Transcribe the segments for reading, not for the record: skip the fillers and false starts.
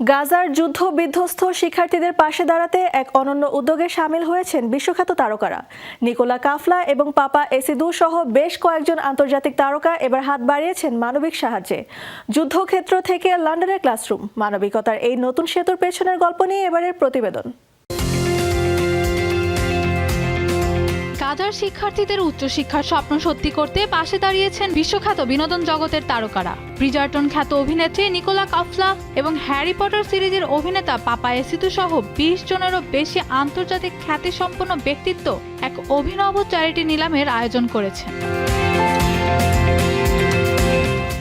গাজার যুদ্ধ বিধ্বস্ত শিক্ষার্থীদের পাশে দাঁড়াতে এক অনন্য উদ্যোগে সামিল হয়েছেন বিশ্বখ্যাত তারকারা। নিকোলা কাফলা এবং পাপা এসিদু সহ বেশ কয়েকজন আন্তর্জাতিক তারকা এবার হাত বাড়িয়েছেন মানবিক সাহায্যে। যুদ্ধক্ষেত্র থেকে লন্ডনের ক্লাসরুম, মানবিকতার এই নতুন সেতুর পেছনের গল্প নিয়ে এবারের প্রতিবেদন। গাজার শিক্ষার্থীদের উচ্চশিক্ষার স্বপ্ন সত্যি করতে পাশে দাঁড়িয়েছেন বিশ্বখ্যাত বিনোদন জগতের তারকারা। ব্রিজারটন খ্যাত অভিনেত্রী নিকোলা কাফলা এবং হ্যারি পটার সিরিজের অভিনেতা পাপা এসিদু সহ 20 জনেরও বেশি আন্তর্জাতিক খ্যাতিসম্পন্ন ব্যক্তিত্ব এক অভিনব চ্যারিটি নিলামের আয়োজন করেছেন।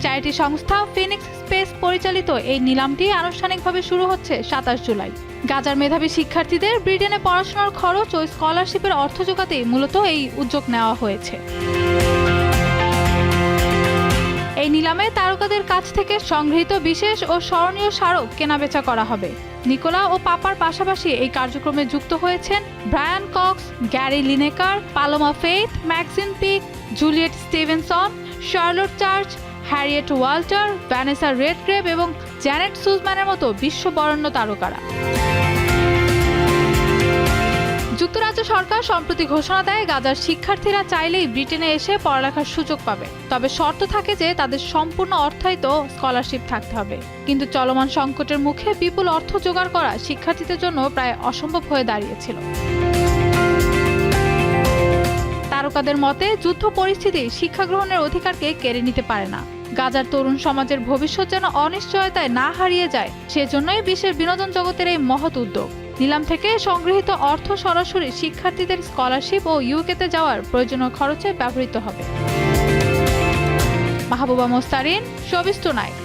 চ্যারিটি সংস্থা ফিনিক্স স্পেস পরিচালিত এই নিলামটি আনুষ্ঠানিকভাবে শুরু হচ্ছে 27 জুলাই। গাজার মেধাবী শিক্ষার্থীদের ব্রিটেনে পড়াশোনার খরচ ও স্কলারশিপের অর্থ জোগাতেই মূলত এই উদ্যোগ নেওয়া হয়েছে। এই নিলামে তারকাদের কাছ থেকে সংগৃহীত বিশেষ ও স্মরণীয় স্মারক কেনাবেচা করা হবে। নিকোলা ও পাপার পাশাপাশি এই কার্যক্রমে যুক্ত হয়েছেন Brian Cox, Gary Lineker, Paloma Faith, Maxine Peake, Juliet Stevenson, Charlotte Church, Harriet Walter, Vanessa Redgrave এবং জ্যানেট সুজম্যানের মতো বিশ্ববরেণ্য তারকারা। যুক্তরাজ্য সরকার সম্প্রতি ঘোষণা দেয়, গাজার শিক্ষার্থীরা চাইলেই ব্রিটেনে এসে পড়ালেখার সুযোগ পাবে, তবে শর্ত থাকে যে তাদের সম্পূর্ণ অর্থায়িত স্কলারশিপ থাকতে হবে। কিন্তু চলমান সংকটের মুখে বিপুল অর্থ জোগাড় করা শিক্ষার্থীদের জন্য প্রায় অসম্ভব হয়ে দাঁড়িয়েছিল। তারকাদের মতে, যুদ্ধ পরিস্থিতি শিক্ষা গ্রহণের অধিকারকে কেড়ে নিতে পারে না। গাজার তরুণ সমাজের ভবিষ্যৎ যেন অনিশ্চয়তায় না হারিয়ে যায়, সেজন্যই বিশ্বের বিনোদন জগতের এই মহৎ উদ্যোগ। নিলাম থেকে সংগৃহীত অর্থ সরাসরি শিক্ষার্থীদের স্কলারশিপ ও ইউকেতে যাওয়ার প্রয়োজনীয় খরচে ব্যবহৃত হবে। Mahbuba Mostarin, showbiz tonight.